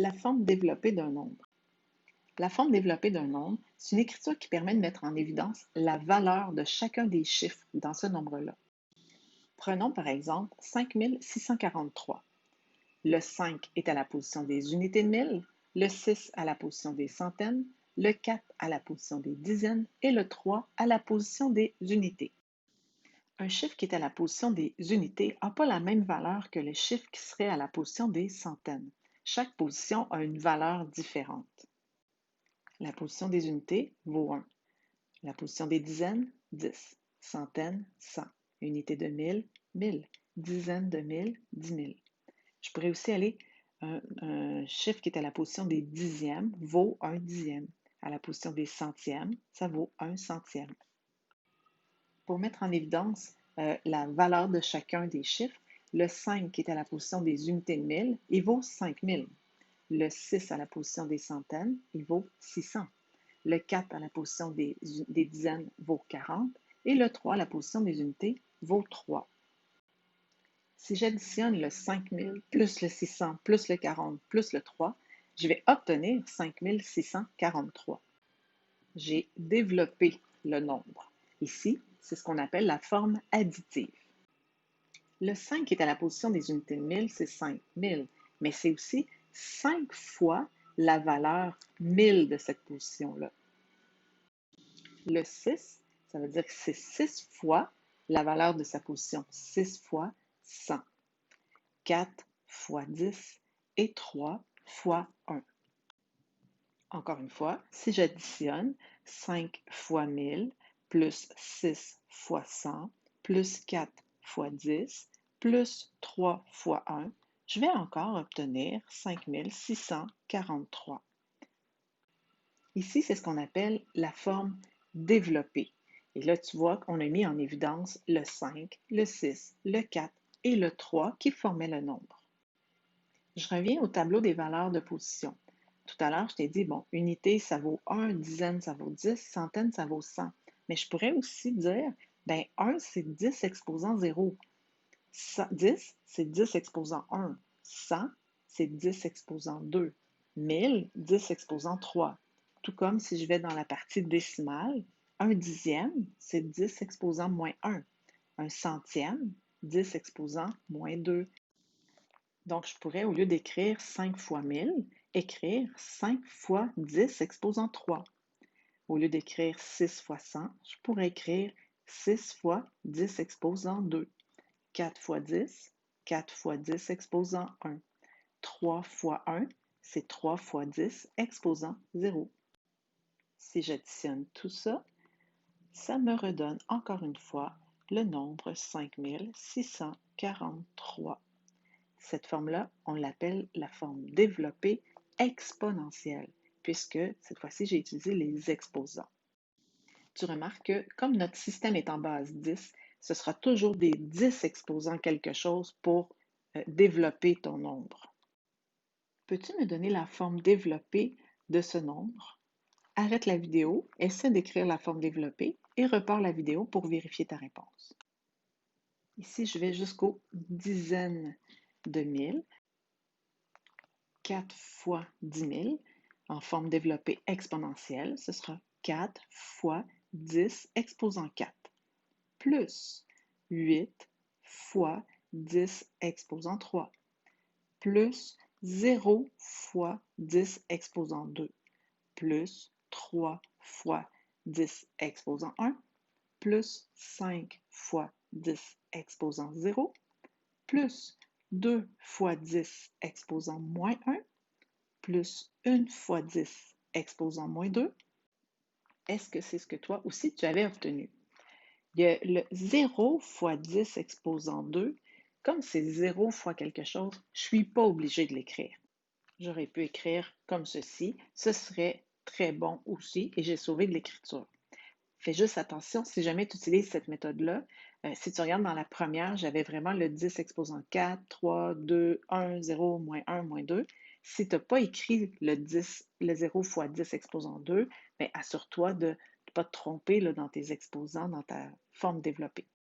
La forme développée d'un nombre. La forme développée d'un nombre, c'est une écriture qui permet de mettre en évidence la valeur de chacun des chiffres dans ce nombre-là. Prenons par exemple 5643. Le 5 est à la position des unités de mille, le 6 à la position des centaines, le 4 à la position des dizaines et le 3 à la position des unités. Un chiffre qui est à la position des unités n'a pas la même valeur que le chiffre qui serait à la position des centaines. Chaque position a une valeur différente. La position des unités vaut 1. La position des dizaines, 10. Centaines, 100. Unité de 1000, 1000. Dizaines de 1000, 10 000. Je pourrais aussi aller, un chiffre qui est à la position des dixièmes vaut 1 dixième. À la position des centièmes, ça vaut 1 centième. Pour mettre en évidence la valeur de chacun des chiffres, le 5 qui est à la position des unités de 1000, il vaut 5000. Le 6 à la position des centaines, il vaut 600. Le 4 à la position des dizaines vaut 40 et le 3 à la position des unités vaut 3. Si j'additionne le 5000 plus le 600 plus le 40 plus le 3, je vais obtenir 5643. J'ai développé le nombre. Ici, c'est ce qu'on appelle la forme additive. Le 5 qui est à la position des unités de 1000, c'est 5000, mais c'est aussi 5 fois la valeur 1000 de cette position-là. Le 6, ça veut dire que c'est 6 fois la valeur de sa position, 6 fois 100. 4 fois 10 et 3 fois 1. Encore une fois, si j'additionne 5 fois 1000 plus 6 fois 100 plus 4 fois 10 plus 3 fois 1, je vais encore obtenir 5643. Ici, c'est ce qu'on appelle la forme développée. Et là, tu vois qu'on a mis en évidence le 5, le 6, le 4 et le 3 qui formaient le nombre. Je reviens au tableau des valeurs de position. Tout à l'heure, je t'ai dit, bon, unité, ça vaut 1, dizaine, ça vaut 10, centaine, ça vaut 100. Mais je pourrais aussi dire, ben 1, c'est 10 exposant 0. 10, c'est 10 exposant 1. 100, c'est 10 exposant 2. 1000, 10 exposant 3. Tout comme si je vais dans la partie décimale, un dixième, c'est 10 exposant moins 1. Un centième, 10 exposant moins 2. Donc, je pourrais, au lieu d'écrire 5 fois 1000, écrire 5 fois 10 exposant 3. Au lieu d'écrire 6 fois 100, je pourrais écrire 6 fois 10 exposant 2. 4 fois 10, 4 fois 10 exposant 1. 3 fois 1, c'est 3 fois 10 exposant 0. Si j'additionne tout ça, ça me redonne encore une fois le nombre 5643. Cette forme-là, on l'appelle la forme développée exponentielle, puisque cette fois-ci, j'ai utilisé les exposants. Tu remarques que comme notre système est en base 10, ce sera toujours des 10 exposant quelque chose pour développer ton nombre. Peux-tu me donner la forme développée de ce nombre? Arrête la vidéo, essaie d'écrire la forme développée et repars la vidéo pour vérifier ta réponse. Ici, je vais jusqu'aux dizaines de mille. 4 fois 10 000 en forme développée exponentielle, ce sera 4 fois 10 exposant 4, plus 8 fois 10 exposant 3, plus 0 fois 10 exposant 2, plus 3 fois 10 exposant 1, plus 5 fois 10 exposant 0, plus 2 fois 10 exposant moins 1, plus 1 fois 10 exposant moins 2. Est-ce que c'est ce que toi aussi tu avais obtenu? Il y a le 0 fois 10 exposant 2. Comme c'est 0 fois quelque chose, je ne suis pas obligée de l'écrire. J'aurais pu écrire comme ceci. Ce serait très bon aussi et j'ai sauvé de l'écriture. Fais juste attention, si jamais tu utilises cette méthode-là, si tu regardes dans la première, j'avais vraiment le 10 exposant 4, 3, 2, 1, 0, moins 1, moins 2. Si tu n'as pas écrit le 0 fois 10 exposant 2, bien, assure-toi de ne pas te tromper là, dans tes exposants, dans ta forme développée.